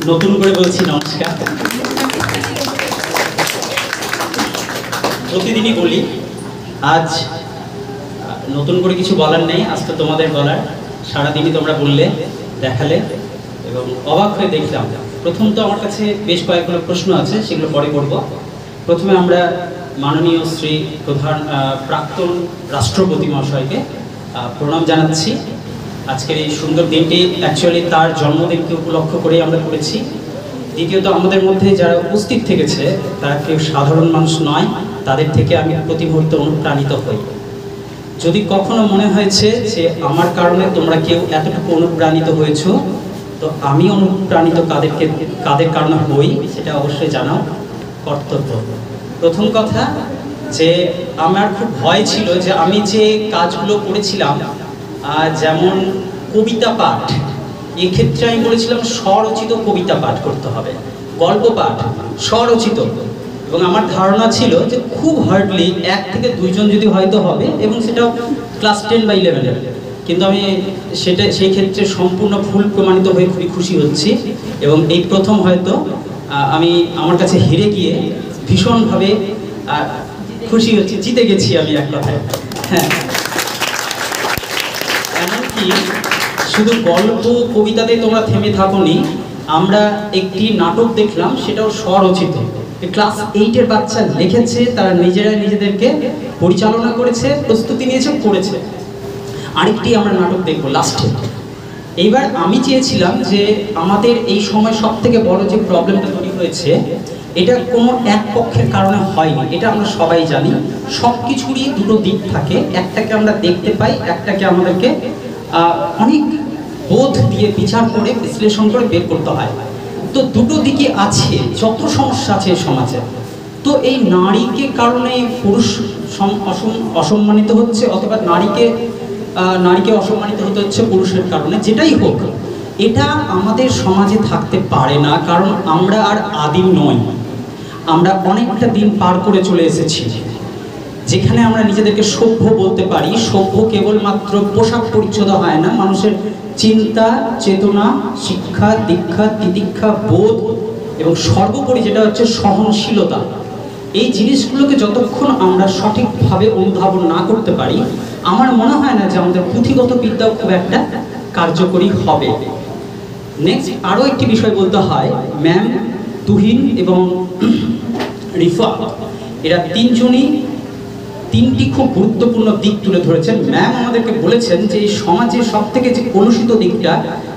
নতুন করে বলছি নমস্কার। প্রতিদিনই বলি, আজ নতুন করে কিছু বলার নেই, আজ তো তোমাদের বলার। সারাদিনই তোমরা বললে, দেখালে এবং অবাক হয়ে দেখলাম। প্রথম তো আমার কাছে বেশ কয়েকগুলো প্রশ্ন আছে, সেগুলো পরে করব। প্রথমে আমরা মাননীয় শ্রী প্রাক্তন রাষ্ট্রপতি মহাশয়কে প্রণাম জানাচ্ছি। আজকের এই সুন্দর দিনটি অ্যাকচুয়ালি তার জন্মদিনকে উপলক্ষ করে আমরা করেছি। দ্বিতীয়ত, আমাদের মধ্যে যারা উপস্থিত থেকেছে তারা কেউ সাধারণ মানুষ নয়, তাদের থেকে আমি প্রতি মুহূর্তে অনুপ্রাণিত হই। যদি কখনো মনে হয়েছে যে আমার কারণে তোমরা কেউ এতটুকু অনুপ্রাণিত হয়েছ, তো আমি অনুপ্রাণিত কাদের কারণে হই সেটা অবশ্যই জানাও কর্তব্য। প্রথম কথা, যে আমার খুব ভয় ছিল যে আমি যে কাজগুলো করেছিলাম, যেমন কবিতা পাঠ, এক্ষেত্রে আমি বলেছিলাম স্বরচিত কবিতা পাঠ করতে হবে, গল্প পাঠ স্বরচিত। এবং আমার ধারণা ছিল যে খুব হার্ডলি 1 থেকে 2 জন যদি হয়তো হবে, এবং সেটাও ক্লাস 10 বা 11-এর। কিন্তু আমি সেই ক্ষেত্রে সম্পূর্ণ ভুল প্রমাণিত হয়ে খুবই খুশি হচ্ছি। এবং এই প্রথম হয়তো আমি আমার কাছে হেরে গিয়ে ভীষণভাবে খুশি হচ্ছি, জিতে গেছি আমি এক কথায়। হ্যাঁ, এমনকি শুধু গল্প কবিতাতে তোমরা থেমে থাকোনি, আমরা একটি নাটক দেখলাম, সেটাও স্বরচিত। ক্লাস 8-এর বাচ্চা লিখেছে, তারা নিজেরাই নিজেদেরকে পরিচালনা করেছে, প্রস্তুতি নিয়েছে, করেছে। আরেকটি আমরা নাটক দেখবো লাস্টে। এইবার আমি চেয়েছিলাম যে আমাদের এই সময় সব থেকে বড় যে প্রবলেমটা তৈরি হয়েছে, এটা কোনো এক পক্ষের কারণে হয়নি, এটা আমরা সবাই জানি। সব কিছুরই দুটো দিক থাকে, একটাকে আমরা দেখতে পাই, একটাকে আমাদেরকে অনেক বোধ দিয়ে বিচার করে বিশ্লেষণ করে বের করতে হয়। তো দুটো দিকই আছে, যত সমস্যা আছে সমাজে। তো এই নারীকে কারণে পুরুষ অসম্মানিত হচ্ছে, অথবা নারীকে অসম্মানিত হতে হচ্ছে পুরুষের কারণে, যেটাই হোক, এটা আমাদের সমাজে থাকতে পারে না। কারণ আমরা আর আদিম নই, আমরা অনেকটা দিন পার করে চলে এসেছি যেখানে আমরা নিজেদেরকে সভ্য বলতে পারি। সভ্য কেবলমাত্র পোশাক পরিচ্ছদ হয় না, মানুষের চিন্তা, চেতনা, শিক্ষা, দীক্ষা, তিতিক্ষা, বোধ এবং সর্বোপরি যেটা হচ্ছে সহনশীলতা। এই জিনিসগুলোকে যতক্ষণ আমরা সঠিকভাবে অনুধাবন না করতে পারি, আমার মনে হয় না যে আমাদের পুঁথিগত বিদ্যাও খুব একটা কার্যকরী হবে। নেক্সট আরও একটি বিষয় বলতে হয়, ম্যাম, তুহিন এবং রিফা, এরা তিনজনই 3টি খুব গুরুত্বপূর্ণ দিক তুলে ধরেছেন। ম্যাম আমাদেরকে বলেছেন যে এই সমাজের সব থেকে যে কলুষিত দিকটা,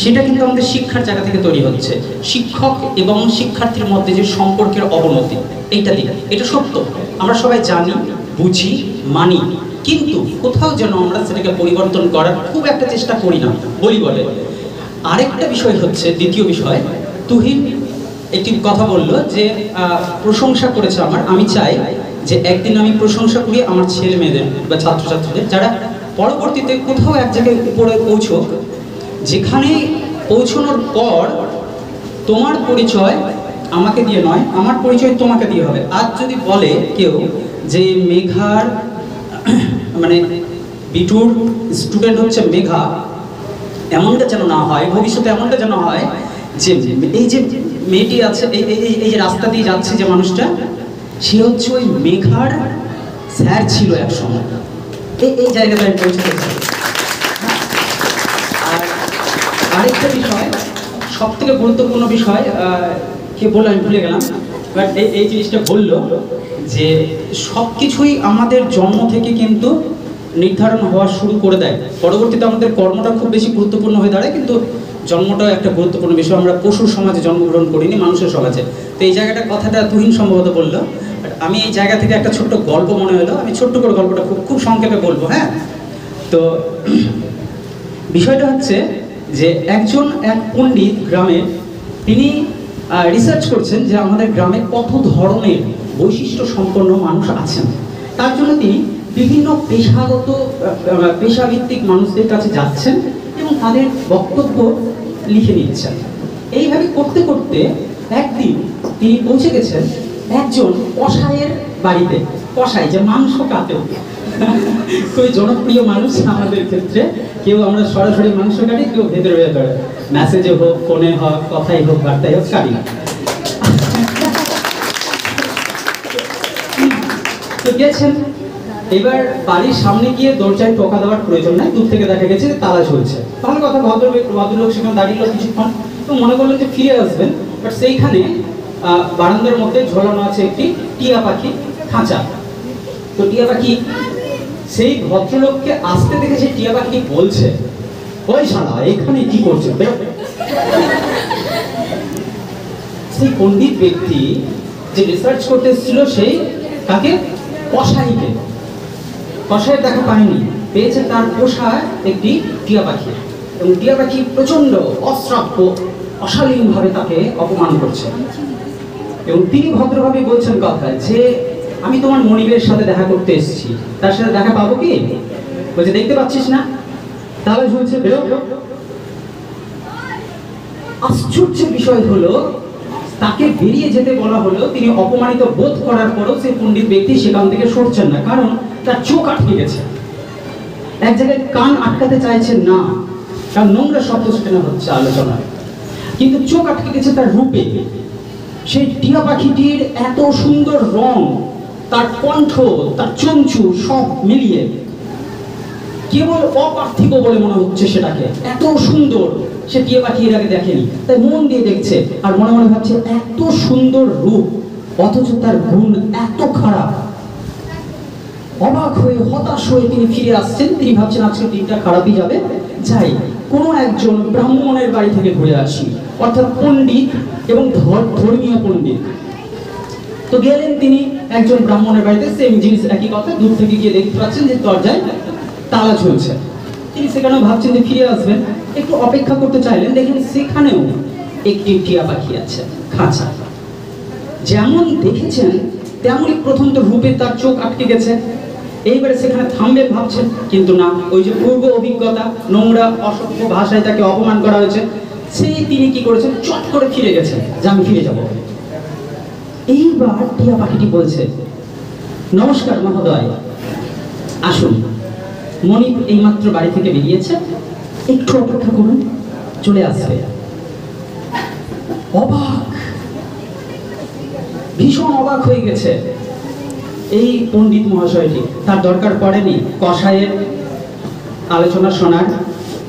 সেটা কিন্তু আমাদের শিক্ষার জায়গা থেকে তৈরি হচ্ছে। শিক্ষক এবং শিক্ষার্থীর মধ্যে যে সম্পর্কের অবনতি, এইটা দিক, এটা সত্য, আমরা সবাই জানি, বুঝি, মানি। কিন্তু কোথাও যেন আমরা সেটাকে পরিবর্তন করার খুব একটা চেষ্টা করি না, বলি বলে। আরেকটা বিষয় হচ্ছে, দ্বিতীয় বিষয়, তুহিন একটি কথা বলল যে প্রশংসা করেছে আমি চাই যে একদিন আমি প্রশংসা করি আমার ছেলে মেয়েদের বা ছাত্রছাত্রীদের, যারা পরবর্তীতে কোথাও এক জায়গায় উপরে পৌঁছক, যেখানে পৌঁছানোর পর তোমার পরিচয় আমাকে দিয়ে নয়, আমার পরিচয় তোমাকে দিয়ে হবে। আজ যদি বলে কেউ যে মেঘার মানে বিটুর স্টুডেন্ট হচ্ছে মেঘা, এমনটা যেন না হয়, ভবিষ্যতে এমনটা যেন হয় যে এই যে মেয়েটি আছে, এই যে রাস্তা দিয়ে যাচ্ছে যে মানুষটা, সে হচ্ছে ওই মেঘার স্যার ছিল এক সময়। এই জায়গাটায় পৌঁছতে চাই। আর আরেকটা বিষয়, সব থেকে গুরুত্বপূর্ণ বিষয়, কে বললো আমি ভুলে গেলাম, বাট এই জিনিসটা বললো যে সব কিছুই আমাদের জন্ম থেকে কিন্তু নির্ধারণ হওয়া শুরু করে দেয়। পরবর্তীতে আমাদের কর্মটা খুব বেশি গুরুত্বপূর্ণ হয়ে দাঁড়ায়, কিন্তু জন্মটাও একটা গুরুত্বপূর্ণ বিষয়। আমরা পশুর সমাজে জন্মগ্রহণ করিনি, মানুষের সমাজে। তো এই কথাটা তুহিন সম্ভবত বললো। আমি এই জায়গা থেকে একটা ছোট্ট গল্প মনে হলো, আমি ছোট্ট করে গল্পটা খুব সংক্ষেপে বলবো। হ্যাঁ, তো বিষয়টা হচ্ছে যে এক পণ্ডিত গ্রামে, তিনি রিসার্চ করছেন যে আমাদের গ্রামে কত ধরনের বৈশিষ্ট্য সম্পন্ন মানুষ আছেন। তার জন্য তিনি বিভিন্ন পেশাভিত্তিক মানুষদের কাছে যাচ্ছেন এবং তাদের বক্তব্য লিখে নিচ্ছেন। এইভাবে করতে করতে একদিন তিনি পৌঁছে গেছেন একজন কসাইয়ের বাড়িতে। কসাই যে মাংস কাটে, খুবই জনপ্রিয় মানুষ আমাদের ক্ষেত্রে, কেউ আমরা সরাসরি মাংস কাটি, কেউ ভেতরে ভেতরে মেসেজে হোক, ফোনে হোক, কথাই হোক, বার্তাই হোক, কাটি না। তো গেছেন, এবার বাড়ির সামনে গিয়ে দরজায় টোকা দেওয়ার প্রয়োজন নাই, দূর থেকে দেখা গেছে তালা ঝুলছে। ভালো কথা, ভদ্রলোক সেখানে দাঁড়িয়ে কিছুক্ষণ, তো মনে করলেন যে ফিরে আসবেন। বাট সেইখানে বারান্দার মধ্যে ঝোলানো আছে একটি টিয়া পাখি খাঁচা। তো টিয়া পাখি সেই ভদ্রলোককে আসতে দেখে সেই টিয়া পাখি বলছে, ওই শালা এখানে কি করছে? সেই পণ্ডিত ব্যক্তি যে রিসার্চ করতে এসেছিল, সেই তাকে কসাইকে, কসাইয়ের দেখা পায়নি, পেয়েছে তার পোষা একটি টিয়া পাখি। এবং টিয়া পাখি প্রচন্ড অশ্রাব্য অশালীনভাবে তাকে অপমান করছে। এবং তিনি ভদ্রভাবে বলছেন কথা যে, আমি তোমার মনিবের সাথে দেখা করতে এসেছি, তার সাথে দেখা পাবো কি? বলছে, দেখতে পাচ্ছিস না তাহলে ঝুলছে, বেরো। আশ্চর্যের বিষয় হলো, তাকে বেরিয়ে যেতে বলা হলো, তিনি অপমানিত বোধ করার পরও সেই পণ্ডিত ব্যক্তি সেখান থেকে সরছেন না, কারণ তার চোখ আটকে গেছে। এক জায়গায় কান আটকাতে চাইছেন না, কারণ নোংরা শব্দ সেখানে হচ্ছে আলোচনায়, কিন্তু চোখ আটকে গেছে তার রূপে। সেই টিয়া পাখিটির এত সুন্দর রং, তার কণ্ঠ, তার চঞ্চু সব মিলিয়ে কেবল অপার্থিব বলে মনে হচ্ছে সেটাকে। এত সুন্দর সে টিয়া পাখি এর আগে দেখেনি, তাই মন দিয়ে দেখছে আর মনে মনে ভাবছে, এত সুন্দর রূপ অথচ তার গুণ এত খারাপ। অবাক হয়ে, হতাশ হয়ে তিনি ফিরে আসছেন। তিনি ভাবছেন আজকে দিনটা খারাপই যাবে, যাই কোনো একজন ব্রাহ্মণের বাড়ি থেকে ঘুরে আসি, অর্থাৎ পণ্ডিত এবং ধর্মীয় পণ্ডিত। তো গেলেন তিনি একজন ব্রাহ্মণের বাড়িতে, সেম জিনিস, একই কথা। দূর থেকে গিয়ে দেখতে পাচ্ছেন যে দরজায় তালা ঝুলছে। তিনি সেখানেও ভাবছেন যে ফিরে আসবেন, একটু অপেক্ষা করতে চাইলেন, দেখেন সেখানেও একটি টিয়া পাখি আছে খাঁচা। যেমন দেখেছেন তেমনই প্রথম তো রূপে তার চোখ আটকে গেছে। এইবারে সেখানে থামবেন ভাবছেন, কিন্তু না, ওই যে পূর্ব অভিজ্ঞতা, নোংরা অসভ্য ভাষায় তাকে অপমান করা হয়েছে, সেই তিনি কি করেছেন, চট করে ফিরে গেছেন যে আমি ফিরে যাব। এইবার টিয়া পাখিটি বলছে, নমস্কার মহোদয়, আসুন, মনিব এইমাত্র বাড়ি থেকে বেরিয়েছে, একটু অপেক্ষা করুন, চলে আসবে। অবাক, ভীষণ অবাক হয়ে গেছে এই পণ্ডিত মহাশয়টি। তার দরকার পড়েনি কসাইয়ের আলোচনা শোনার,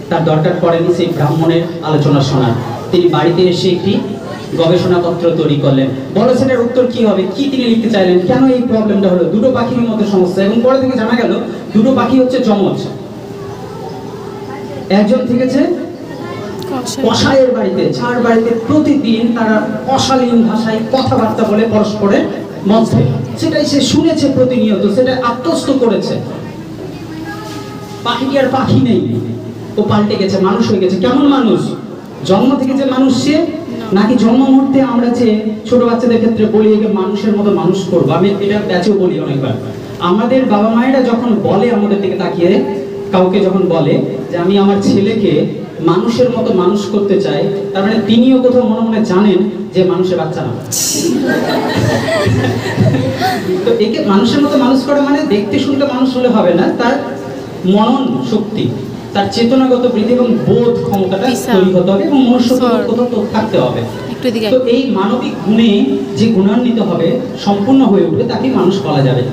তার দরকার পড়েনি সেই ব্রাহ্মণের আলোচনা শোনার। তিনি বাড়িতে এসে একটি গবেষণাপত্র তৈরি করলেন। বলো সেটার উত্তর কি হবে, কি তিনি লিখতে চাইলেন, কেন এই প্রবলেমটা হলো, দুটো পাখির মধ্যে সমস্যা। এবং পরে থেকে জানা গেল দুটো পাখি হচ্ছে যমজ। একজন থেকেছে কসাইয়ের বাড়িতে, যার বাড়িতে প্রতিদিন তারা অশালীন ভাষায় কথাবার্তা বলে পরস্পরের মধ্যে, সেটাই সে শুনেছে প্রতিনিয়ত, সেটা আত্মস্থ করেছে। পাখিটি আর পাখি নেই, ও পাল্টে গেছে, মানুষ হয়ে গেছে। কেমন মানুষ? জন্ম থেকে যে মানুষ সে, নাকি জন্ম মুহূর্তে আমরা যে ছোট বাচ্চাদের ক্ষেত্রে বলি একে মানুষের মতো মানুষ করবো, আমি এটা ব্যাচেও বলি অনেকবার। আমাদের বাবা মায়েরা যখন বলে, আমাদের দিকে তাকিয়ে কাউকে যখন বলে যে আমি আমার ছেলেকে মানুষের মতো মানুষ করতে চাই, তার মানে তিনিও কোথাও মনে মনে জানেন যে মানুষের বাচ্চা না। তো একে মানুষের মতো মানুষ করা মানে দেখতে শুনতে মানুষ হলে হবে না, তার মনন শক্তি, তার চেতনাগত বৃদ্ধি এবং বোধ ক্ষমতাটা তৈরি হতে হবে এবং মনুষ্যত্ব কোথাও থাকতে হবে। তো এই মানবিক গুণে যে গুণান্বিত হবে, সম্পূর্ণ হয়ে উঠবে, তাকে মানুষ বলা যাবে।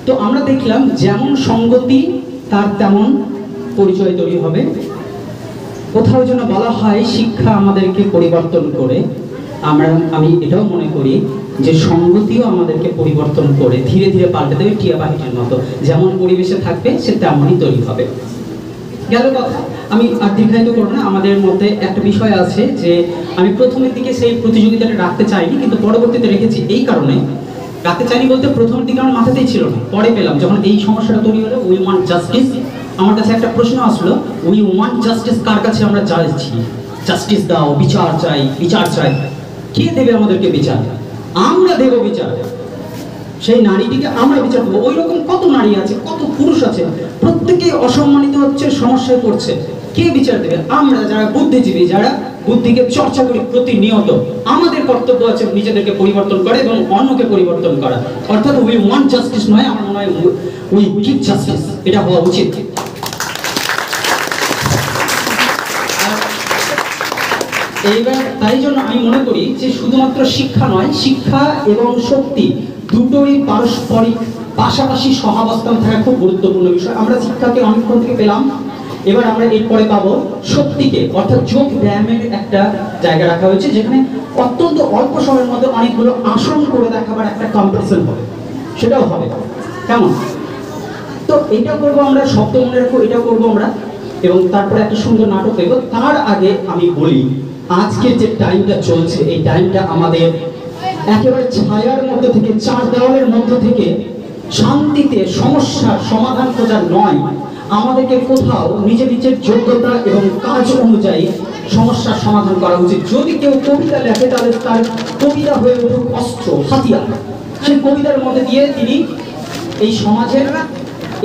তো আমরা দেখলাম যেমন সঙ্গতি তার তেমন পরিচয় তৈরি হবে। কোথাও যেন বলা হয় শিক্ষা আমাদেরকে পরিবর্তন করে, আমি এটাও মনে করি যে সঙ্গতিও আমাদেরকে পরিবর্তন করে ধীরে ধীরে পাল্টে দেবে, টিয়া পাখিটির মতো। যেমন পরিবেশে থাকবে সে তেমনই তৈরি হবে। গেল কথা, আমি আর দীর্ঘায়িত করবো না। আমাদের মধ্যে একটা বিষয় আছে যে আমি প্রথমের দিকে সেই প্রতিযোগিতাটা রাখতে চাইনি, কিন্তু পরবর্তীতে রেখেছি। এই কারণে রাখতে চাইনি বলতে, প্রথমের দিকে আমার মাথাতেই ছিল না, পরে পেলাম যখন এই সমস্যাটা তৈরি হলো। We want justice. আমার কাছে একটা প্রশ্ন আসলো, উই ওয়ান্ট জাস্টিস কার কাছে আমরা চাইছি? জাস্টিস দাও, বিচার চাই, বিচার চাই। কে দেবে আমাদেরকে বিচার? আমরা দেব বিচার। সেই নারীটিকে আমরা বিচার দেবো। ওই রকম কত নারী আছে, কত পুরুষ আছে, প্রত্যেকেই অসম্মানিত হচ্ছে, সমস্যায় পড়ছে। কে বিচার দেবে? আমরা যারা বুদ্ধিজীবী, যারা বুদ্ধিকে চর্চা করি প্রতিনিয়ত, আমাদের কর্তব্য আছে নিজেদেরকে পরিবর্তন করে এবং অন্যকে পরিবর্তন করা। অর্থাৎ উই ওয়ান্ট জাস্টিস নয়, আমার মনে হয় উই গিভ জাস্টিস, এটা হওয়া উচিত। এইবার তাই জন্য আমি মনে করি যে শুধুমাত্র শিক্ষা নয়, শিক্ষা এবং শক্তি দুটোই পারস্পরিক পাশাপাশি সহাবস্থান থাকা খুব গুরুত্বপূর্ণ বিষয়। আমরা শিক্ষাকে অনেকক্ষণ থেকে পেলাম, এবার আমরা এরপরে পাবো শক্তিকে, অর্থাৎ যোগ ব্যায়ামের একটা জায়গা রাখা হয়েছে যেখানে অত্যন্ত অল্প সময়ের মধ্যে অনেকগুলো আসন করে দেখাবার একটা কম্পিটিশন হবে, সেটাও হবে। কেমন? তো এটা করবো আমরা, শব্দ মনে রাখবো, এটা করবো আমরা, এবং তারপরে একটা সুন্দর নাটক দেখব। তার আগে আমি বলি, আজকের যে টাইমটা চলছে এই টাইমটা আমাদের একেবারে ছায়ার মধ্যে থেকে, চার দেওয়ালের মধ্যে থেকে শান্তিতে সমস্যার সমাধান খোঁজার নয়, আমাদেরকে কোথাও নিজের নিজের যোগ্যতা এবং কাজ অনুযায়ী সমস্যার সমাধান করা উচিত। যদি কেউ কবিতা লেখে তাহলে তার কবিতা হয়ে উঠুক অস্ত্র, হাতিয়ার। সেই কবিতার মধ্যে দিয়ে তিনি এই সমাজের,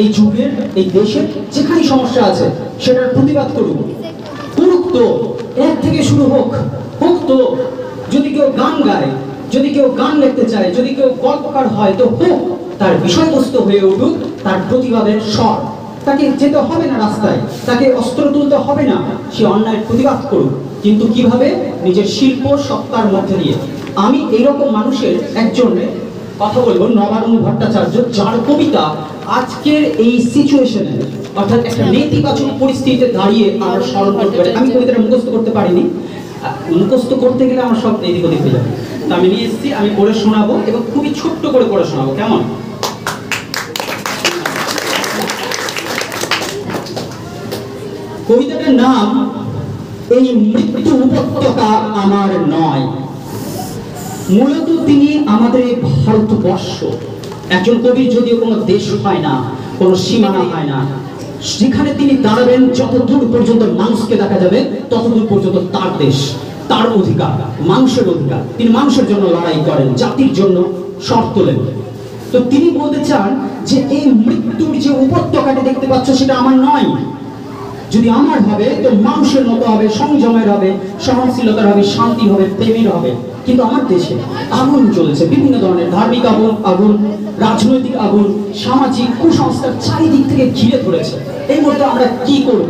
এই যুগের, এই দেশের যেখানে সমস্যা আছে সেটার প্রতিবাদ করুক। করুক তো, এক থেকে শুরু হোক, হোক তো। যদি কেউ গান গায়, যদি কেউ গান লিখতে চায়, যদি কেউ গল্পকার হয় তো হোক, তার বিষয়বস্তু হয়ে উঠুক তার প্রতিবাদের স্বর। তাকে যেতে হবে না রাস্তায়, তাকে অস্ত্র তুলতে হবে না, সে অন্যায়ের প্রতিবাদ করুক, কিন্তু কিভাবে? নিজের শিল্প সত্তার মধ্যে দিয়ে। আমি এইরকম মানুষের একজনের কথা বলবো, নবারুণ ভট্টাচার্য, যার কবিতা আজকের এই সিচুয়েশনে, অর্থাৎ একটা নেতিবাচক পরিস্থিতিতে দাঁড়িয়ে আমরা স্মরণ করতে পারি। আমি কবিতাটা মুখস্থ করতে পারিনি, মুখস্থ করতে গেলে আমার সব এদিক ওদিক হয়ে যাবে। তো আমি নিয়ে এসেছি, আমি পড়ে শোনাবো এবং খুবই ছোট্ট করে পড়ে শোনাবো। কেমন? কবিতাটার নাম এই মৃত্যু উপত্যকা আমার নয়। মূলত তিনি আমাদের এই ভারতবর্ষ, একজন কবির যদিও কোনো দেশ হয় না, কোনো সীমানা হয় না, যেখানে তিনি দাঁড়াবেন যতদূর পর্যন্ত মানুষকে দেখা যাবে ততদূর পর্যন্ত তার দেশ, তার অধিকার, মানুষের অধিকার। তিনি মানুষের জন্য লড়াই করেন, জাতির জন্য স্বর তোলেন। তো তিনি বলতে চান যে এই মৃত্যুর যে উপত্যকাটি দেখতে পাচ্ছ সেটা আমার নয়। যদি আমার হবে তো মানুষের মতো হবে, সংযমের হবে, সহনশীলতার হবে, শান্তি হবে, প্রেমের হবে। কিন্তু আমার দেশে আগুন চলছে, বিভিন্ন ধরনের ধার্মিক আগুন, আগুন রাজনৈতিক আগুন, সামাজিক কুসংস্কার চারিদিক থেকে ঘিরে ধরেছে। এই মুহূর্তে আমরা কি করব?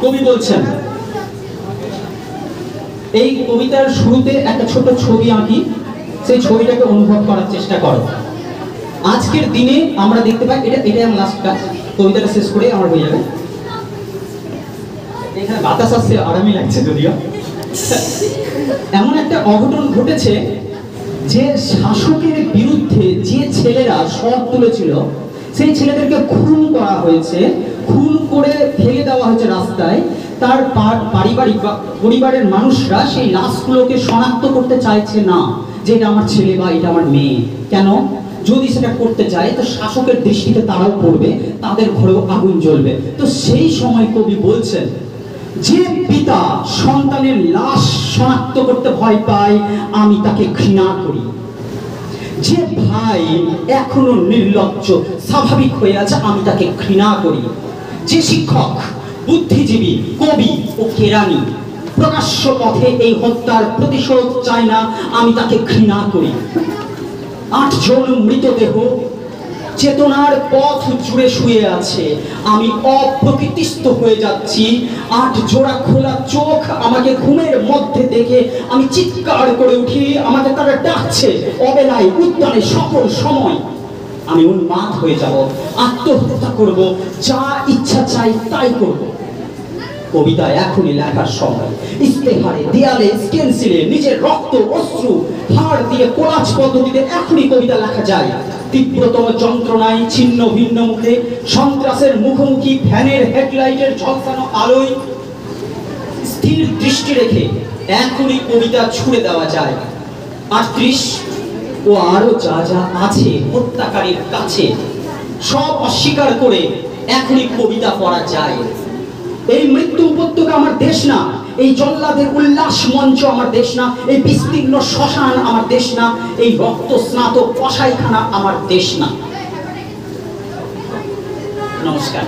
কবি বলছেন, এই কবিতার শুরুতে একটা ছোট ছবি আঁকি, সেই ছবিটাকে অনুভব করার চেষ্টা করো। আজকের দিনে আমরা দেখতে পাই, এটাই আমার লাস্ট কাজ, কবিতাটা শেষ করে আমার হয়ে যাবে। এখানে বাতাস আসছে, আরামই লাগছে যদিও। এমন একটা অঘটন ঘটেছে যে শাসকের বিরুদ্ধে যে ছেলেরা স্বর তুলেছিল সেই ছেলেদেরকে খুন করা হয়েছে, খুন করে ফেলে দেওয়া হয়েছে রাস্তায়। তার পারিবারিক বা পরিবারের মানুষরা সেই লাশগুলোকে শনাক্ত করতে চাইছে না যে এটা আমার ছেলে বা এটা আমার মেয়ে। কেন? যদি সেটা করতে চায় তো শাসকের দৃষ্টিতে তারাও পড়বে, তাদের ঘরেও আগুন জ্বলবে। তো সেই সময় কবি বলছেন, যে পিতা সন্তানের লাশ শনাক্ত করতে ভয় পায় আমি তাকে ঘৃণা করি। যে ভাই এখনো নির্লজ্জ স্বাভাবিক হয়ে আছে আমি তাকে ঘৃণা করি। যে শিক্ষক, বুদ্ধিজীবী, কবি ও কেরানি প্রকাশ্য পথে এই হত্যার প্রতিশোধ চায় না আমি তাকে ঘৃণা করি। 8 জন মৃতদেহ চেতনার পথ জুড়ে শুয়ে আছে, আমি অপ্রকৃতিস্থ হয়ে যাচ্ছি। 8 জোড়া খোলা চোখ আমাকে ঘুমের মধ্যে দেখে আমি চিৎকার করে উঠি, আমাকে তারা ডাকছে অবেলায়, উদ্যানে, সকল সময়। আমি উন্মাদ হয়ে যাব, আত্মহত্যা করব, যা ইচ্ছা চাই তাই করব। কবিতা এখনই লেখার সময়। ইস্তেহারে, দেয়ালে, স্টেনসিলে নিজের রক্ত, অশ্রু, হাড় দিয়ে কোলাজ পদ্ধতিতে এখনই কবিতা লেখা যায়। তীব্রতম যন্ত্রণায়, ছিন্ন ভিন্ন মুখে, সন্ত্রাসের মুখোমুখি, ফ্যানের হেডলাইটের ঝলসানো আলোয় স্থির দৃষ্টি রেখে এখনই কবিতা ছুড়ে দেওয়া যায়। 38 ও আরো যা যা আছে হত্যাকারীর কাছে সব অস্বীকার করে এখনই কবিতা পড়া যায়। এই মৃত্যু উপত্যকা আমার দেশ না, এই জল্লাদের উল্লাস মঞ্চ আমার দেশ না, এই বিস্তীর্ণ শ্মশান আমার দেশ না, এই রক্ত স্নাত কসাইখানা আমার দেশ না। নমস্কার।